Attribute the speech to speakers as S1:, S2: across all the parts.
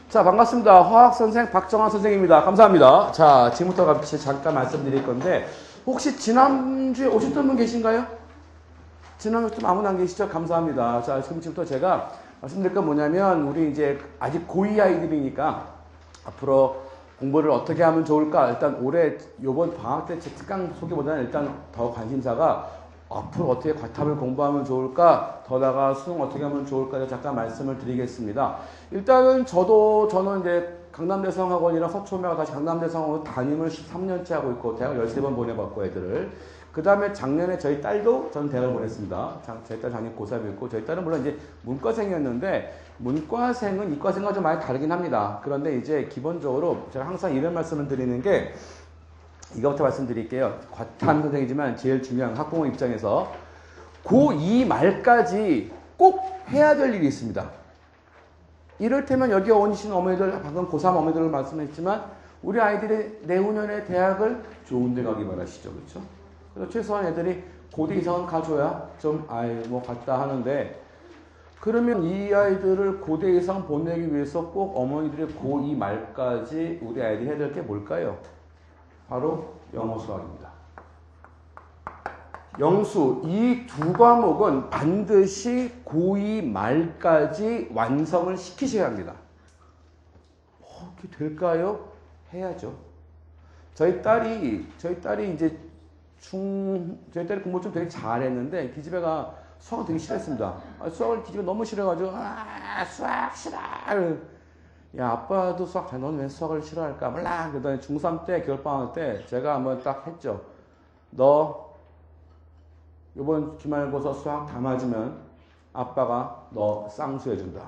S1: 자, 반갑습니다. 화학선생 박정환 선생입니다. 감사합니다. 자, 지금부터 같이 잠깐 말씀드릴 건데, 혹시 지난주에 오셨던 분 계신가요? 지난주에 좀 아무나 안 계시죠? 감사합니다. 자, 지금부터 제가 말씀드릴 건 뭐냐면, 우리 이제 아직 고2 아이들이니까 앞으로 공부를 어떻게 하면 좋을까? 일단 올해, 요번 방학 때 제 특강 소개보다는 일단 더 관심사가 앞으로 어떻게 과탐을 공부하면 좋을까? 더 나아가 수능 어떻게 하면 좋을까? 잠깐 말씀을 드리겠습니다. 일단은 저는 이제 강남대성학원이랑 서초매가 다시 강남대성학원 담임을 13년째 하고 있고, 대학을 13번 보내봤고, 애들을. 그 다음에 작년에 저희 딸도 저는 대학을 보냈습니다. 저희 딸 작년 고3이었고, 저희 딸은 물론 이제 문과생이었는데, 문과생은 이과생과 좀 많이 다르긴 합니다. 그런데 이제 기본적으로 제가 항상 이런 말씀을 드리는 게, 이거부터 말씀드릴게요. 과탐 선생이지만 제일 중요한 학부모 입장에서 고2 말까지 꼭 해야 될 일이 있습니다. 이를테면 여기 오신 어머니들, 방금 고3 어머니들 말씀했지만 우리 아이들이 내후년에 대학을 좋은 데 가기 바라시죠. 그렇죠? 그래서 최소한 애들이 고대 이상은 가줘야 좀 뭐 갔다 하는데, 그러면 이 아이들을 고대 이상 보내기 위해서 꼭 어머니들이 고2 말까지 우리 아이들이 해야 될 게 뭘까요? 바로 영어 수학입니다. 영수, 이 두 과목은 반드시 고2 말까지 완성을 시키셔야 합니다. 그게 될까요? 해야죠. 저희 딸이 이제 저희 딸이 공부 좀 되게 잘했는데, 기집애가 수학을 되게 싫어했습니다. 수학을 기집애 너무 싫어가지고, 수학 싫어! 야, 아빠도 수학 잘, 너는 왜 수학을 싫어할까? 몰라. 그러더니 중3 때, 겨울방학 때, 제가 한번 딱 했죠. 너, 이번 기말고사 수학 다 맞으면, 아빠가 너 쌍수해준다.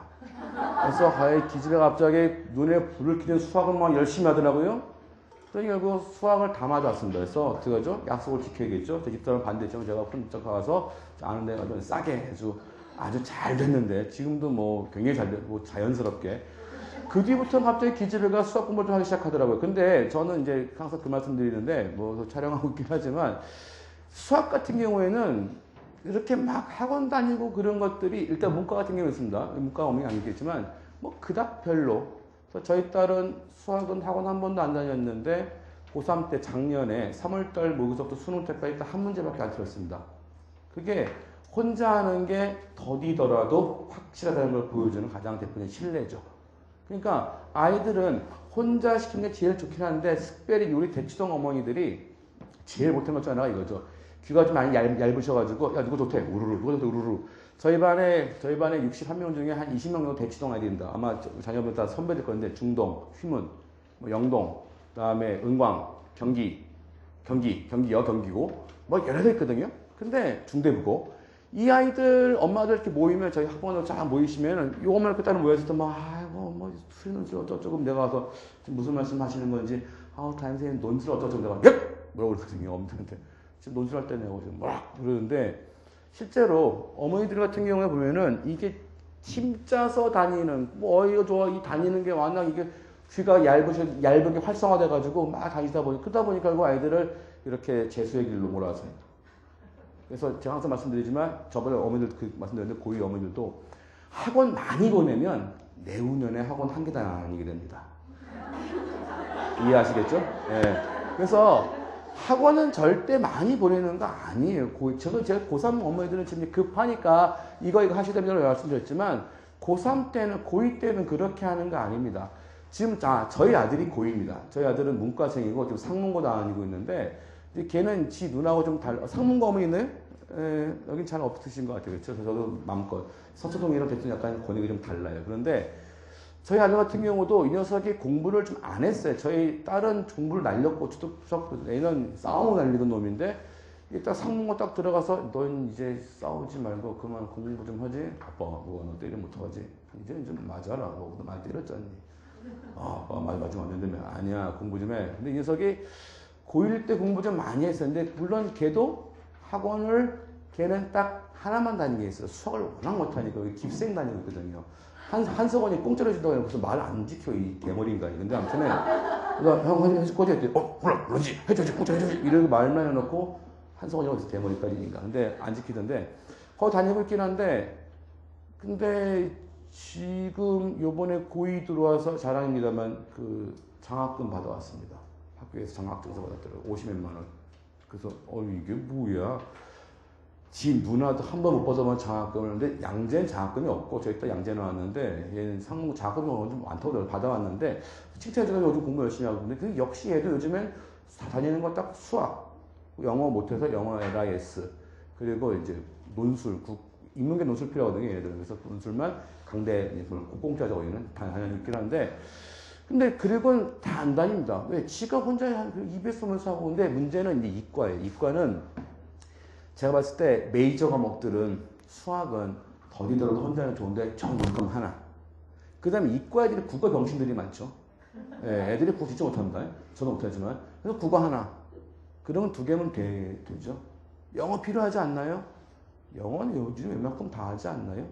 S1: 그래서 기집애가 갑자기 눈에 불을 켜는 수학을 막 열심히 하더라고요. 그러니 결국 수학을 다 맞았습니다. 그래서 어떻게 하죠? 약속을 지켜야겠죠? 제 집사람 반대죠. 제가 혼자 가서 아는 데가 좀 싸게 아주 잘 됐는데, 지금도 뭐 굉장히 잘 되고 자연스럽게. 그 뒤부터 갑자기 기집애가 수학 공부를 좀 하기 시작하더라고요. 근데 저는 이제 항상 그 말씀 드리는데, 뭐 촬영하고 있긴 하지만, 수학 같은 경우에는 이렇게 막 학원 다니고 그런 것들이, 일단 문과 같은 경우는 있습니다. 문과가 어머니 아니겠지만, 뭐 그닥 별로. 그래서 저희 딸은 수학은 학원 한 번도 안 다녔는데, 고3 때 작년에 3월달 모의고사부터 수능 때까지 딱 한 문제밖에 안 틀었습니다. 그게 혼자 하는 게 더디더라도 확실하다는 걸 보여주는 가장 대표적인 신뢰죠. 그러니까 아이들은 혼자 시키는 게 제일 좋긴 한데, 특별히 우리 대치동 어머니들이 제일 못한 것 중 하나가 이거죠. 귀가 좀 많이 얇으셔가지고, 야, 누구 좋대? 우르르. 누구 좋대? 우르르. 저희 반에 61명 중에 한 20명 정도 대치동 아이들입니다. 아마 자녀분 다 선배들 건데, 중동, 휘문, 뭐 영동, 그 다음에 은광, 경기고, 뭐 여러 개 있거든요. 근데 중대부고. 이 아이들 엄마들 이렇게 모이면, 저희 학원으로 쫙 모이시면은, 요 엄마를 그따로 모였을 때 막, 아이고, 뭐, 수리는 어쩌고, 내가 와서 무슨 말씀 하시는 건지, 담임선생님 논술 어쩌고, 내가, 뭐라고 그러거든요, 어머니한테. 지금 논술할 때 내가 지금 막 그러는데, 실제로 어머니들 같은 경우에 보면은, 이게 팀 짜서 다니는, 뭐, 이거 좋아, 이 다니는 게 워낙 이게 귀가 얇게 활성화돼가지고 막 다니다 보니, 그러다 보니까 결국 아이들을 이렇게 재수의 길로 몰아서요. 그래서 제가 항상 말씀드리지만, 저번에 어머니들 말씀드렸는데, 고2 어머니들도 학원 많이 보내면 내후년에 학원 한 개 다니게 됩니다. 이해하시겠죠? 네. 그래서 학원은 절대 많이 보내는 거 아니에요. 제가 고3 어머니들은 지금 급하니까 이거 하시다면 말씀드렸지만, 고3 때는, 고2 때는 그렇게 하는 거 아닙니다. 지금, 저희 아들이 고2입니다. 저희 아들은 문과생이고, 지금 상문고 다니고 있는데, 걔는 지 누나하고 좀 상문고 어머니는, 여긴 잘 없으신 것 같아요. 그렇죠? 저도 마음껏. 서초동이랑 대충 약간 권역이 좀 달라요. 그런데, 저희 아들 같은 경우도 이 녀석이 공부를 좀 안 했어요. 저희 딸은 공부를 날렸고, 애는 싸움을 날리던 놈인데, 딱 상문고 딱 들어가서, 넌 이제 싸우지 말고 그만 공부 좀 하지? 아빠, 너 때리면 못하지? 이제 좀 맞아라. 너 많이 때렸잖니. 아빠 맞으면 안 된다며. 아니야, 공부 좀 해. 근데 이 녀석이 고1 때 공부 좀 많이 했었는데, 물론 걔도 학원을 걔는 딱 하나만 다니게 했어요. 수학을 워낙 못하니까 깁생 다니고 있거든요. 한석원이 공짜로 준다고 해서 무슨 말을 안 지켜, 이 개머리 인간이. 근데 아무튼 형 해줄 거지? 했더니 그러지, 해줘야지, 공짜로 해줘야지, 이러고 말만 해놓고, 한석원이 어디서 개머리까지니까. 근데 안 지키던데, 거기 다니고 있긴 한데, 근데 지금 요번에 고2 들어와서 자랑입니다만 그 장학금 받아왔습니다. 학교에서 장학증서 받았더라고요. 50몇만 원. 그래서 이게 뭐야? 지 누나도 한 번 못 받아본 장학금을 하는데 양재는 장학금이 없고 저희 딸 양재 나왔는데 얘는 상무 장학금이 좀 많다고 받아왔는데 칭찬해주고 요즘 공부 열심히 하고 있는데 그 역시 얘도 요즘엔 다니는 건 딱 수학, 영어 못해서 영어 LIS 그리고 이제 논술, 인문계 논술 필요하거든요 얘네들. 그래서 논술만 강대 공짜죠 거기는 당연히 있긴 한데 근데 그리고는 다 안 다닙니다. 왜? 지가 혼자 입에 쓰면서 하고 근데 문제는 이제 이과예요. 이과는 제가 봤을 때 메이저 과목들은 수학은 더디더라도 혼자는 좋은데 정문금 하나. 그 다음에 이과 애들이 국어 병신들이 많죠. 예, 애들이 국어 진짜 못합니다. 저도 못하지만. 그래서 국어 하나. 그러면 두 개면 되죠. 영어 필요하지 않나요? 영어는 요즘 웬만큼 다 하지 않나요?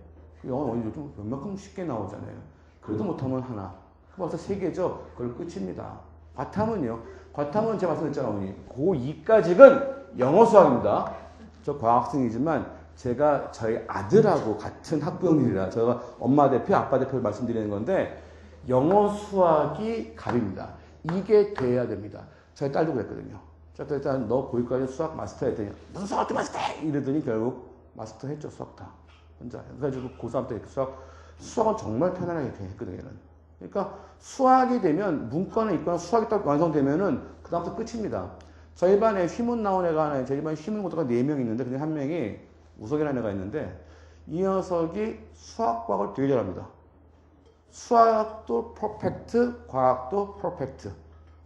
S1: 영어 요즘 웬만큼 쉽게 나오잖아요. 그래도 못하면 하나. 벌써 세 개죠. 그걸 끝입니다. 과탐은요. 과탐은 제가 말씀드렸잖아요. 고2까지는 영어 수학입니다. 저 과학생이지만 제가 저희 아들하고 같은 학부형들이라 제가 엄마 대표, 아빠 대표를 말씀드리는 건데 영어 수학이 갑입니다. 이게 돼야 됩니다. 저희 딸도 그랬거든요. 그래서 일단 너 고2까지 수학 마스터 했더니 무슨 수학도 마스터 해! 이러더니 결국 마스터 했죠. 수학 다. 혼자. 그래가지고 고3 때 수학은 정말 편안하게 했거든요. 그러니까 수학이 되면 문과나 이과나 수학이 딱 완성되면은 그 다음부터 끝입니다. 저희 반에 휘문 나온 애가 하나, 저희 반에 휘문 고등가 4명 있는데 근데 한 명이 우석이라는 애가 있는데 이 녀석이 수학과학을 되게 잘합니다. 수학도 퍼펙트, 과학도 퍼펙트.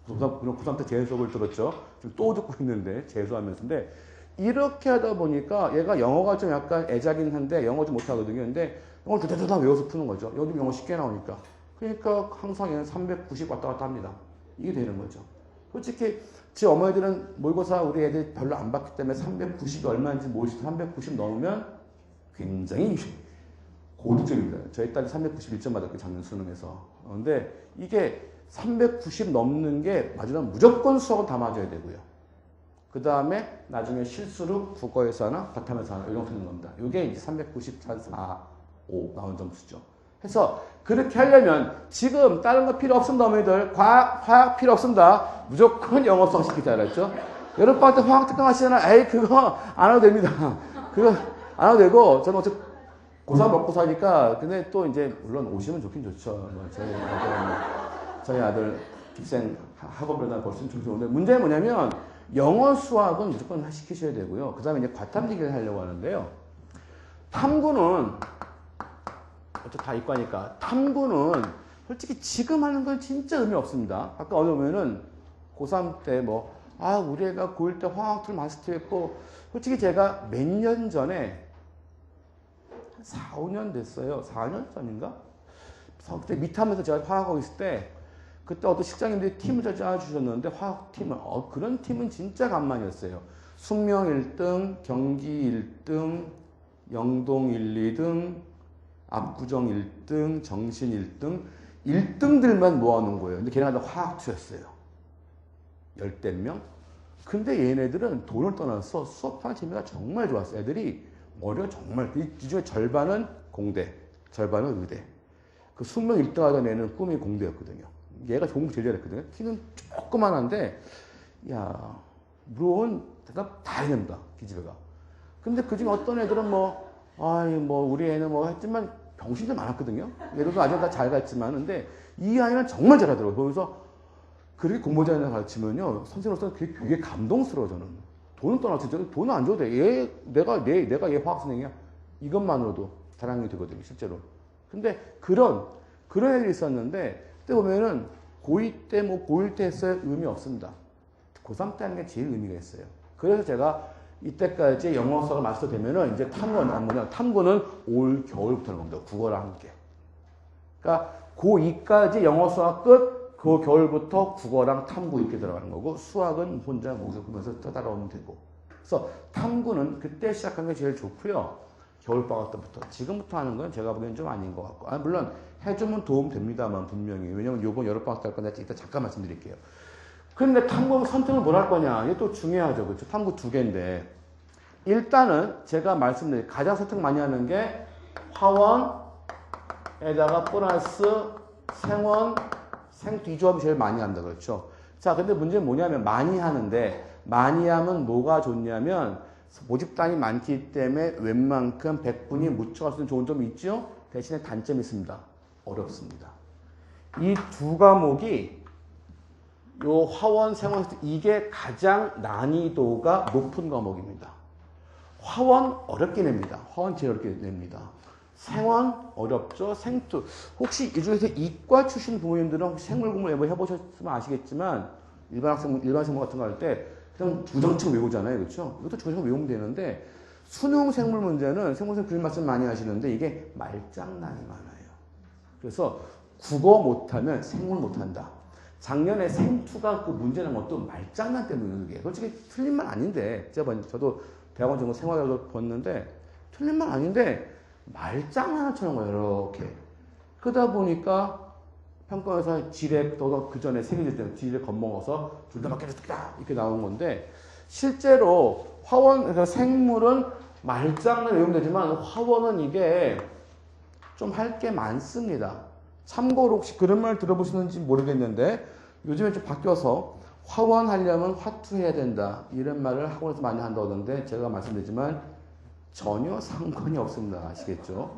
S1: 고3 때 재수 수업을 들었죠. 지금 또 듣고 있는데 재수하면서인데 이렇게 하다 보니까 얘가 영어가 좀 약간 애자긴 한데 영어 좀 못하거든요. 근데 영어를 대대다 외워서 푸는 거죠. 요즘 영어 쉽게 나오니까. 그러니까 항상 얘는 390 왔다 갔다 합니다. 이게 되는 거죠. 솔직히 제 어머니들은 모의고사 우리 애들 별로 안 봤기 때문에 390이 얼마인지 모르시고 390 넘으면 굉장히 고득점입니다. 저희 딸이 391점 받았고 작년 수능에서. 근데 이게 390 넘는 게 맞으면 무조건 수학은 다 맞아야 되고요. 그 다음에 나중에 실수로 국어에서 하나, 과탐에서 하나 이런 쓰는 겁니다. 이게 이제 394, 5 나온 점수죠. 해서 그렇게 하려면 지금 다른 거 필요 없습니다. 어머니들. 화학 필요 없습니다. 무조건 영어 수학 시키자 알았죠? 여름방학 때 화학 특강 하시잖아. 에이 그거 안 해도 됩니다. 그거 안 해도 되고 저는 어차피 고3 먹고 사니까 근데 또 이제 물론 오시면 좋긴 좋죠. 뭐 저희 아들 기생 학업에다 벌써 좀 좋은데 문제는 뭐냐면 영어 수학은 무조건 시키셔야 되고요. 그 다음에 이제 과탐지기를 하려고 하는데요. 탐구는 어차피 다 이과니까 탐구는 솔직히 지금 하는 건 진짜 의미 없습니다. 아까 어느 보면은 고3 때 우리 애가 고1 때 화학툴 마스터했고 솔직히 제가 몇 년 전에 한 4, 5년 됐어요. 4년 전인가? 그때 미타면서 제가 화학하고 있을 때 그때 어떤 식장님들이 팀을 짜주셨는데 화학팀을 그런 팀은 진짜 간만이었어요. 숙명 1등, 경기 1등, 영동 1, 2등, 압구정 1등, 정신 1등, 1등들만 모아놓은 거예요. 근데 걔네가 다 화학투였어요. 10대 명? 근데 얘네들은 돈을 떠나서 수업하는 재미가 정말 좋았어요. 애들이 머리가 정말, 이 중에 절반은 공대, 절반은 의대. 그 숙명 1등 하던 애는 꿈이 공대였거든요. 얘가 공부 제일 잘했거든요. 키는 조그만한데, 물론 대답 다 해냅니다. 기집애가. 근데 그 중에 어떤 애들은 우리 애는 했지만 병신들 많았거든요. 얘들도 아직 다 잘 갔지만, 근데 이 아이는 정말 잘하더라고요. 그래서 그렇게 공부 잘하는 애 가르치면요, 선생님으로서 그게 되게 감동스러워, 저는. 돈은 떠나서 돈은 안 줘도 돼. 내가 얘 화학 선생이야. 이것만으로도 자랑이 되거든요, 실제로. 근데 그런 애들이 있었는데, 그때 보면은 고2 때 고1 때 했어야 의미 없습니다. 고3 때 하는 게 제일 의미가 있어요. 그래서 제가 이때까지 영어 수학을 마스터 되면은 이제 탐구는 올 겨울부터 하는 겁니다. 국어랑 함께. 그러니까 고2까지 영어 수학 끝, 그 겨울부터 국어랑 탐구 이렇게 들어가는 거고 수학은 혼자 모색하면서 따라오면 되고. 그래서 탐구는 그때 시작한 게 제일 좋고요. 겨울방학 때부터. 지금부터 하는 건 제가 보기엔 좀 아닌 것 같고. 물론 해주면 도움 됩니다만 분명히. 왜냐면 요번 여름방학 때 할 건데 이따 잠깐 말씀드릴게요. 그런데 탐구 선택을 뭘 할 거냐? 이게 또 중요하죠. 그렇죠? 탐구 2개인데. 일단은 제가 말씀드린 가장 선택 많이 하는 게 화원, 에다가 플러스 생원, 생투 이 조합이 제일 많이 한다 그렇죠. 자, 근데 문제는 뭐냐면 많이 하는데 많이 하면 뭐가 좋냐면 모집단이 많기 때문에 웬만큼 100분이 묻혀갈 수 있는 좋은 점이 있죠. 대신에 단점이 있습니다. 어렵습니다. 이 두 과목이 요 화원, 생원, 이게 가장 난이도가 높은 과목입니다. 화원 어렵게 냅니다. 화원 제일 어렵게 냅니다. 생원 어렵죠. 생투. 혹시 이 중에서 이과 출신 부모님들은 혹시 생물 공부 해보셨으면 아시겠지만 일반 생물 같은 거 할 때 그냥 주정책 외우잖아요. 그렇죠? 이것도 주정책 외우면 되는데 수능 생물 문제는 생물생 그림 말씀 많이 하시는데 이게 말장난이 많아요. 그래서 국어 못하면 생물 못한다. 작년에 생투가 그 문제 난 것도 말장난 때문에 그게 솔직히 틀린 말 아닌데 저도 대학원 전공 생활을 봤는데 틀린 말 아닌데 말장난을 쳐는 거예요. 이렇게 그러다 보니까 평가에서 지뢰 그 전에 세계질 때 지뢰 겁먹어서 둘 다 맞게 됐다 이렇게 나온 건데 실제로 화원 생물은 말장난 외우면 되지만 화원은 이게 좀 할 게 많습니다. 참고로 혹시 그런 말 들어보시는지 모르겠는데 요즘에 좀 바뀌어서 화원 하려면 화투해야 된다 이런 말을 학원에서 많이 한다고 하던데 제가 말씀드리지만 전혀 상관이 없습니다. 아시겠죠?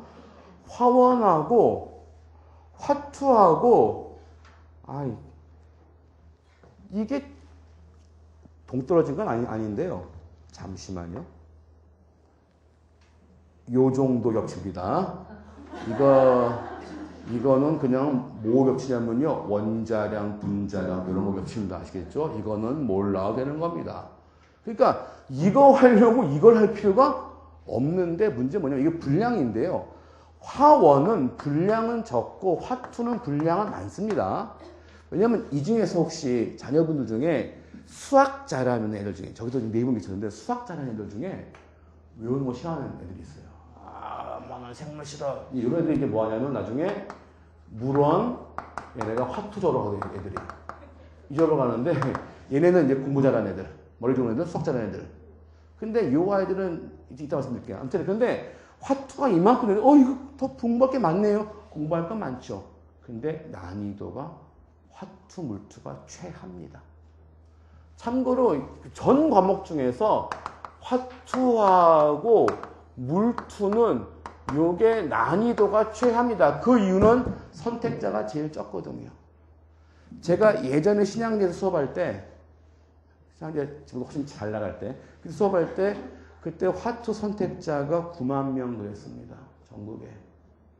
S1: 화원하고 화투하고 이게 동떨어진 건 아닌데요. 잠시만요. 요 정도 겹칩니다. 이거는 그냥 뭐 겹치냐면요. 원자량, 분자량 이런 거 겹칩니다. 아시겠죠? 이거는 몰라도 되는 겁니다. 그러니까 이거 하려고 이걸 할 필요가 없는데 문제 뭐냐면 이게 분량인데요. 화원은 분량은 적고 화투는 분량은 많습니다. 왜냐면 이 중에서 혹시 자녀분들 중에 수학 잘하는 애들 중에 저기도 지금 네이버 미쳤는데 수학 잘하는 애들 중에 외우는 거 싫어하는 애들이 있어요. 나는 생물 싫어. 이런 애들이 이제 뭐 하냐면 나중에 물원 얘네가 화투 저러 가고 애들이 이저러 가는데 얘네는 이제 공부 잘하는 애들, 머리 좋은 애들, 수학 잘하는 애들. 근데 요 아이들은 이따 말씀드릴게요. 아무튼 근데 화투가 이만큼 되는데 이거 더 공부할 게 많네요. 공부할 건 많죠. 근데 난이도가 화투, 물투가 최하입니다. 참고로 전 과목 중에서 화투하고 물투는 요게 난이도가 최하입니다. 그 이유는 선택자가 제일 적거든요. 제가 예전에 신양대에서 수업할 때 신양대 지금 훨씬 잘 나갈 때 수업할 때 그때 화투 선택자가 9만 명 그랬습니다. 전국에.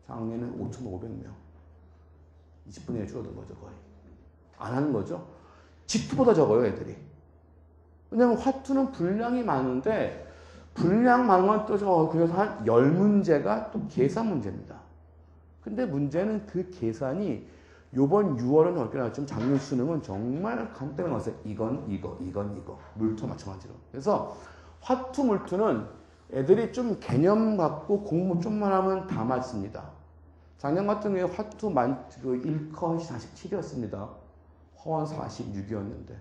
S1: 작년에는 5,500명. 20분의 1 줄어든 거죠, 거의. 안 하는 거죠. 지투보다 적어요, 애들이. 왜냐면 화투는 분량이 많은데 분량 많은 건 또 그래서 한 10문제가 또 계산 문제입니다. 근데 문제는 그 계산이 요번 6월은 어렵게 나왔지만 작년 수능은 정말 간단하게 나왔어요. 이건 이거. 물투 마찬가지로. 그래서 화투, 물투는 애들이 좀 개념 갖고 공부 좀만 하면 다 맞습니다. 작년 같은 경우에 화투 그 1컷이 47이었습니다. 화원 46이었는데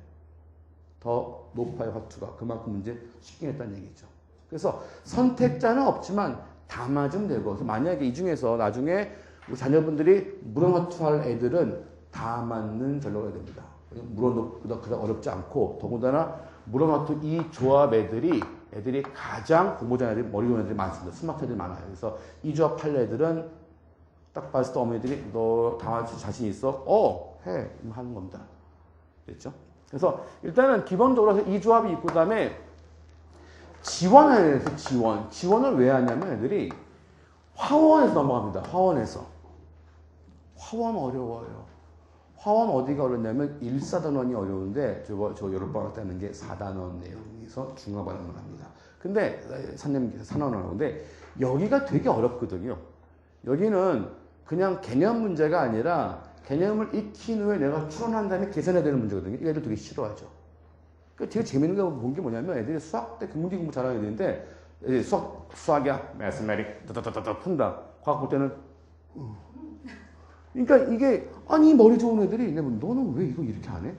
S1: 더 높아요, 화투가. 그만큼 문제 쉽게 했다는 얘기죠. 그래서 선택자는 없지만 다 맞으면 되고 그래서 만약에 이 중에서 나중에 우리 자녀분들이 물원화투 할 애들은 다 맞는 전략을 해야 됩니다. 물원도 그다음 어렵지 않고 더군다나 물원화투 이 조합 애들이 가장 공부 잘하는 애들이 머리 좋은 애들이 많습니다. 스마트 애들이 많아요. 그래서 이 조합 할 애들은 딱 봤을 때 어머니들이 너 다 맞출 자신 있어? 해. 하는 겁니다. 됐죠? 그래서 일단은 기본적으로 이 조합이 있고 그다음에 지원을 해서 지원을 왜 하냐면 애들이 화원에서 넘어갑니다. 화원에서. 화원 어려워요. 화원 어디가 어렵냐면 1사단원이 어려운데 저 여름방학 때 하는 게 4단원 내용에서 중화반응을 합니다. 근데 산원을 하는데 여기가 되게 어렵거든요. 여기는 그냥 개념 문제가 아니라 개념을 익힌 후에 내가 추론한 다음에 계산해야 되는 문제거든요. 이 애들 되게 싫어하죠. 되게 재밌는 거 본 게 뭐냐면 애들이 수학 때 문제 공부 잘하는 애들인데 수학이야 매스메릭 따따따따 푼다. 과학 볼 때는 그러니까 이게 아니 머리 좋은 애들이 너는 왜 이거 이렇게 안 해?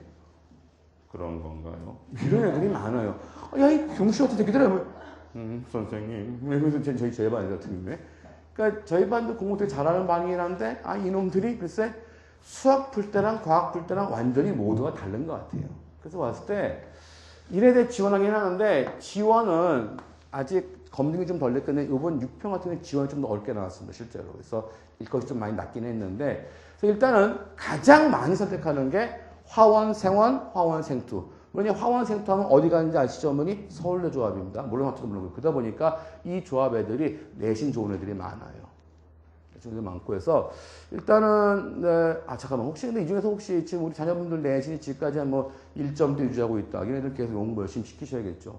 S1: 그런 건가요? 이런 애들이 많아요. 야 이 병신 같은 새끼들아 선생님 그래서 저희 제반 애들 같은 경우에 그러니까 저희 반도 공부 되게 잘하는 반이긴 한데, 아, 이놈들이 글쎄 수학 풀 때랑 과학 풀 때랑 완전히 모두가 다른 것 같아요. 그래서 왔을 때, 이래 대해 지원하긴 하는데, 지원은 아직 검증이 좀 덜 됐는데, 이번 6평 같은 경우는 지원이 좀 더 어렵게 나왔습니다, 실제로. 그래서 이것이 좀 많이 낮긴 했는데, 그래서 일단은 가장 많이 선택하는 게 화원, 생원, 화원, 생투. 물론 화원, 생투 하면 어디 가는지 아시죠, 어머니? 서울대 조합입니다. 물론 합쳐도 물론. 그러다 보니까 이 조합 애들이 내신 좋은 애들이 많아요. 애들이 많고 해서 일단은, 네, 아, 잠깐만. 혹시 근데 이 중에서 혹시 지금 우리 자녀분들 내신이 지금까지 한 뭐 1점도 유지하고 있다. 얘네들 계속 공부 열심히 시키셔야겠죠.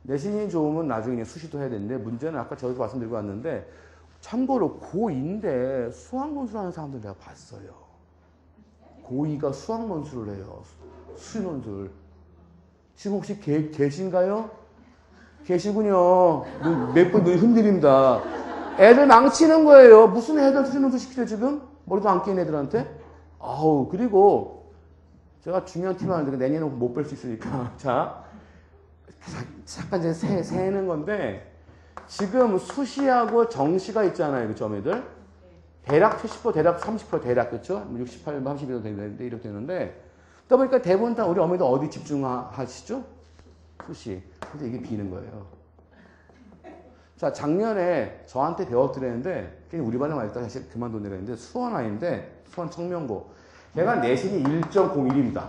S1: 내신이 좋으면 나중에 수시도 해야 되는데 문제는 아까 저기서 말씀드리고 왔는데 참고로 고2인데 수학 논술 하는 사람들 내가 봤어요. 고2가 수학 논술을 해요. 수시 논술. 지금 혹시 계신가요? 계시군요. 몇 분 눈이 흔들립니다. 애들 망치는 거예요. 무슨 애들 수시 논술 시키죠 지금? 머리도 안 끼는 애들한테? 아우, 그리고 제가 중요한 팁 하는데 내년은 못 뺄 수 있으니까. 자, 잠깐 이제 세는 건데 지금 수시하고 정시가 있잖아요. 그쵸, 애들? 대략 70%, 대략 30%, 대략, 그쵸? 68, 32도 되는데, 이렇게 되는데, 그러다 보니까 대부분 다 우리 어머니들 어디 집중하시죠? 수시. 근데 이게 비는 거예요. 자, 작년에 저한테 배워드렸는데, 우리 반에 와 있다 사실 그만둬내라 했는데, 수원 아이인데, 수원 청명고. 걔가 내신이 1.01입니다.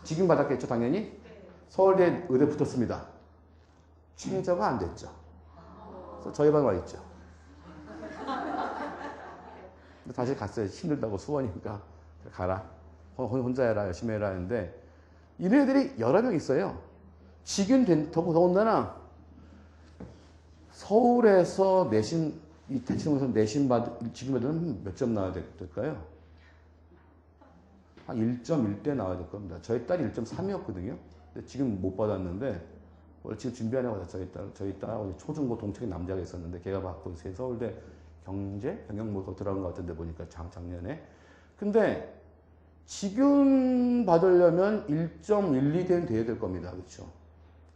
S1: 지금 받았겠죠, 당연히? 서울대 의대 붙었습니다. 최저가 안 됐죠. 그래서 저희 반에 와 있죠. 다시 갔어요. 힘들다고 수원이니까. 가라. 혼자 해라. 열심히 해라. 했는데 이런 애들이 여러 명 있어요. 지금 더군다나 서울에서 내신, 이 대치동에서 내신 지금 애들은 몇 점 나와야 될까요? 한 1.1대 나와야 될 겁니다. 저희 딸이 1.3이었거든요. 근데 지금 못 받았는데 원래 지금 준비하려고 받았어요. 저희 딸하고 초중고 동창인 남자가 있었는데 걔가 받고 있어요. 서울대 경영뭐 들어간 것 같은데 보니까 작년에. 근데 지금 받으려면 1.12대는 돼야 될 겁니다. 그렇죠?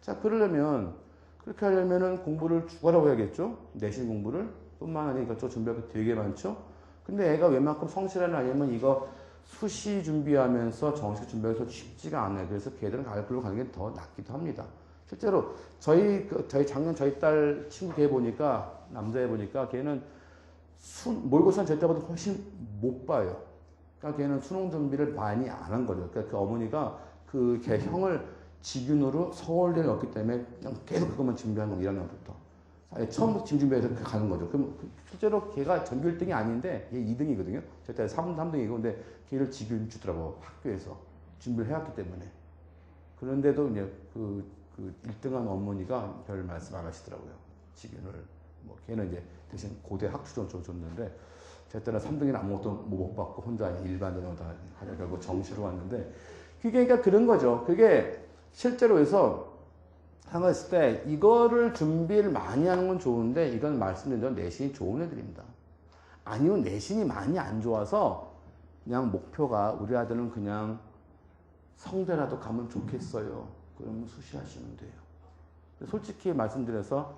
S1: 자, 그러려면 그렇게 하려면은 공부를 죽어라고 해야겠죠? 내신 공부를 뿐만 아니라 저 준비할 게 되게 많죠? 근데 애가 웬만큼 성실한 아니면 이거 수시 준비하면서 정식 준비해서 쉽지가 않아요. 그래서 걔들은 가을로 가는 게 더 낫기도 합니다. 실제로 저희 작년 저희 딸 친구 걔 보니까 남자애 보니까 걔는 모의고사는 저희 딸보다 훨씬 못 봐요. 그러니까 걔는 수능 준비를 많이 안 한 거죠. 그러니까 그 어머니가 그 걔 형을 직윤으로 서울대에 넣었기 때문에 그냥 계속 그것만 준비한 거 1학년부터. 처음부터 지금 준비해서 가는 거죠. 그럼 실제로 걔가 전교 1등이 아닌데 얘 2등이거든요. 저희 딸 3등이고 근데 걔를 직윤 주더라고 학교에서 준비를 해왔기 때문에. 그런데도 이제 그 1등한 어머니가 별 말씀 안 하시더라고요. 직윤을. 뭐 걔는 이제 대신 고대 학추전 줬는데 제 때는 3등이나 아무것도 못 받고 혼자 일반전으로 다 하자 결국 정시로 왔는데 그게 그러니까 그런 거죠. 그게 실제로 해서 생각했을 때 이거를 준비를 많이 하는 건 좋은데 이건 말씀드린 대로 내신이 좋은 애들입니다. 아니면 내신이 많이 안 좋아서 그냥 목표가 우리 아들은 그냥 성대라도 가면 좋겠어요. 그러면 수시하시면 돼요. 솔직히 말씀드려서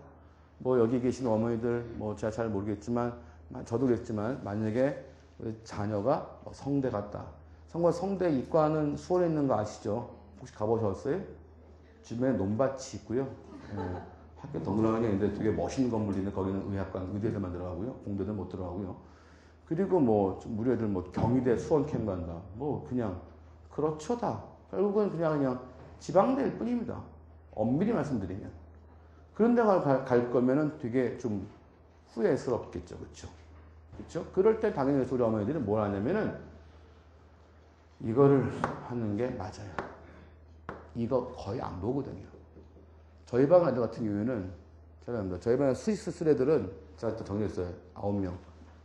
S1: 뭐 여기 계신 어머니들 뭐 제가 잘 모르겠지만 저도 그랬지만 만약에 우리 자녀가 성대 갔다. 성대 이과는 수원에 있는 거 아시죠? 혹시 가보셨어요? 주변에 논밭이 있고요. 예, 학교 덩그러니 있는데 되게 멋있는 건물이 있는데 거기는 의학관, 의대들만 들어가고요. 공대들 못 들어가고요. 그리고 뭐 우리 애들 뭐 경희대 수원 캠 간다. 뭐 그냥 그렇죠 다. 결국은 그냥 지방대일 뿐입니다. 엄밀히 말씀드리면. 그런 데 갈 거면은 되게 좀 후회스럽겠죠. 그렇죠? 그렇죠? 그럴 때 당연히 우리 어머니들은 뭘 하냐면은 이거를 하는 게 맞아요. 이거 거의 안 보거든요. 저희 반 아들 같은 경우에는 저희 반 스위스 쓰레들은 제가 또 정리했어요. 9명.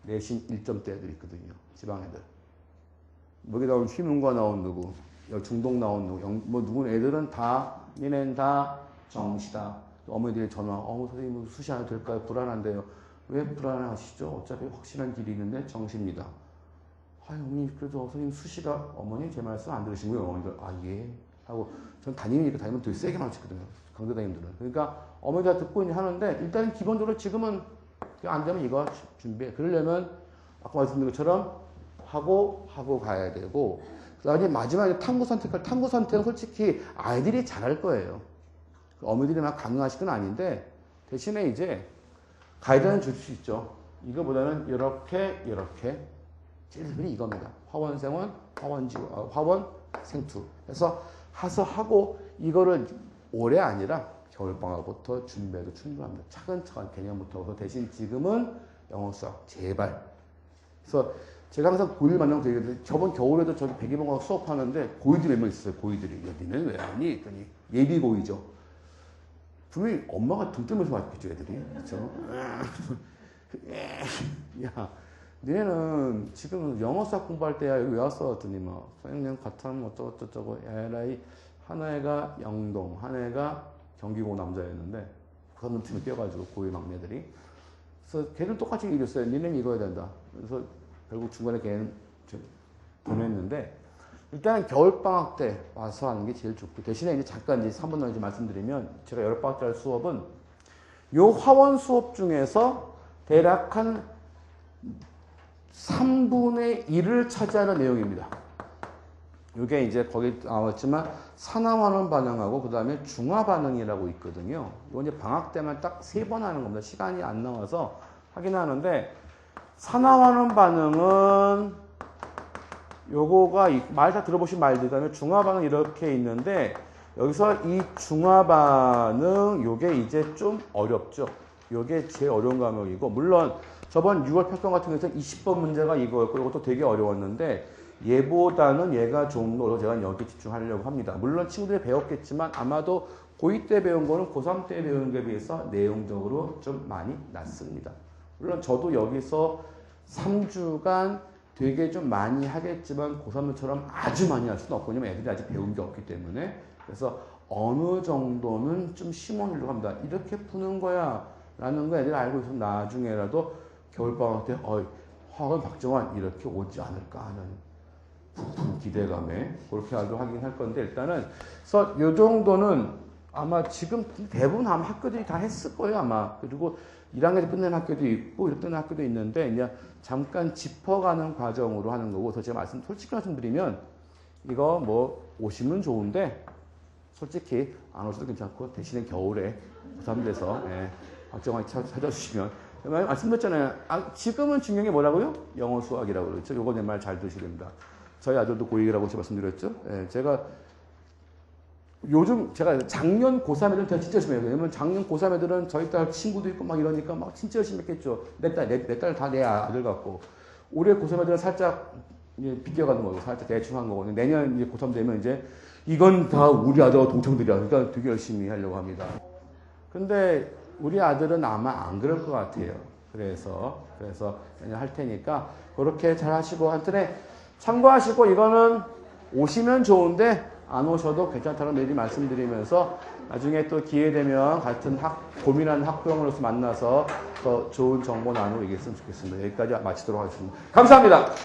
S1: 내신 1점대 애들 있거든요. 지방 애들. 여기 나온 휘문과 나온 누구, 중동 나온 누구, 뭐 누군 애들은 다 얘네는 다 정시다. 어머니들이 전화, 선생님 수시 안 해도 될까요? 불안한데요. 왜 불안하시죠? 어차피 확실한 길이 있는데 정시입니다. 어머니 그래도 선생님 수시가 어머니 제 말씀 안 들으신 거예요. 어머니들 예 하고 전 담임이니까 담임은 되게 세게 가르치거든요. 강대 담임들은. 그러니까 어머니가 듣고 하는데 일단 기본적으로 지금은 안 되면 이거 준비해. 그러려면 아까 말씀드린 것처럼 하고 가야 되고, 그다음에 마지막에 탐구 선택할 탐구 선택은 솔직히 아이들이 잘할 거예요. 어머니들이 막 강요하실 건 아닌데 대신에 이제 가이드는 줄 수 있죠. 이거보다는 이렇게 제일 이겁니다. 화원생원, 화원 생투. 그래서 하고 이거를 올해 아니라 겨울방학부터 준비해도 충분합니다. 차근차근 개념부터. 대신 지금은 영어 수학 제발. 그래서 제가 항상 고1 만나면 되거든요. 저번 겨울에도 저기 백이봉학 수업하는데 고2들이 몇 명 있어요. 고2들이. 니는 왜 하니? 그러니 예비고2죠. 분명히 엄마가 등 뜨면서 맞겠죠, 애들이. 그렇죠? 야, 너네는 지금 영어 수학 공부할 때야 여기 왜 왔어? 했더니 막 선생님 같은 어쩌고저쩌고 에라이 하나애가 영동, 하나애가 경기고 남자였는데 부산놈 팀에 뛰어가지고 고2 막내들이. 그래서 걔는 똑같이 얘기했어요. 니네는 이거 해야 된다. 그래서 결국 중간에 걔는 보냈는데 일단 겨울방학 때 와서 하는 게 제일 좋고, 대신에 이제 잠깐 이제 3분 전에 말씀드리면 제가 여름방학 때 할 수업은 요 화원 수업 중에서 대략 한 3분의 1을 차지하는 내용입니다. 이게 이제 거기 나왔지만 산화환원 반응하고 그 다음에 중화 반응이라고 있거든요. 이거 이제 방학 때만 딱 3번 하는 겁니다. 시간이 안 나와서 하긴 하는데, 산화환원 반응은 요거가 말 다 들어보신 말들, 그다음에 중화 반응 이렇게 있는데 여기서 이 중화 반응 요게 이제 좀 어렵죠. 요게 제일 어려운 과목이고, 물론 저번 6월 평가 같은 경우에는 20번 문제가 이거였고 이것도 되게 어려웠는데 얘보다는 얘가 좀 더 어려워. 제가 여기 집중하려고 합니다. 물론 친구들이 배웠겠지만 아마도 고2 때 배운 거는 고3 때 배운 거에 비해서 내용적으로 좀 많이 낮습니다. 물론 저도 여기서 3주간 되게 좀 많이 하겠지만 고3들처럼 아주 많이 할 수는 없거든요. 애들이 아직 배운 게 없기 때문에. 그래서 어느 정도는 좀 심어주려고 합니다. 이렇게 푸는 거야 라는 거 애들이 알고 있으면 나중에라도 겨울방학 때 화학은 박정환 이렇게 오지 않을까 하는 부푼 기대감에 그렇게 하긴 할 건데, 일단은 그래서 요 정도는 아마 지금 대부분 아마 학교들이 다 했을 거예요 아마. 그리고 1학년에 끝낸 학교도 있고 이렇게 끝낸 학교도 있는데 이제 잠깐 짚어가는 과정으로 하는 거고, 그래서 제가 솔직히 말씀드리면 이거 뭐 오시면 좋은데 솔직히 안 오셔도 괜찮고, 대신에 겨울에 고3돼서 박정환이 찾아주시면, 말씀드렸잖아요. 지금은 중요한 게 뭐라고요? 영어 수학이라고 그랬죠. 요거 내 말 잘 들으셔야 됩니다. 저희 아들도 고2라고 제가 말씀드렸죠. 제가 요즘 작년 고3 애들은 제가 진짜 열심히 해요. 왜냐면 작년 고3 애들은 저희 딸 친구도 있고 막 이러니까 막 진짜 열심히 했겠죠. 내 딸 다 내 아들 같고. 올해 고3 애들은 살짝 비껴가는 거고, 살짝 대충 한 거고. 내년 이제 고3 되면 이제 이건 다 우리 아들하고 동창들이야. 그러니까 되게 열심히 하려고 합니다. 근데 우리 아들은 아마 안 그럴 것 같아요. 그래서 그냥 할 테니까 그렇게 잘 하시고, 하여튼에 참고하시고, 이거는 오시면 좋은데 안 오셔도 괜찮다는 미리 말씀드리면서 나중에 또 기회 되면 같은 고민하는 학부형으로서 만나서 더 좋은 정보 나누고 얘기했으면 좋겠습니다. 여기까지 마치도록 하겠습니다. 감사합니다.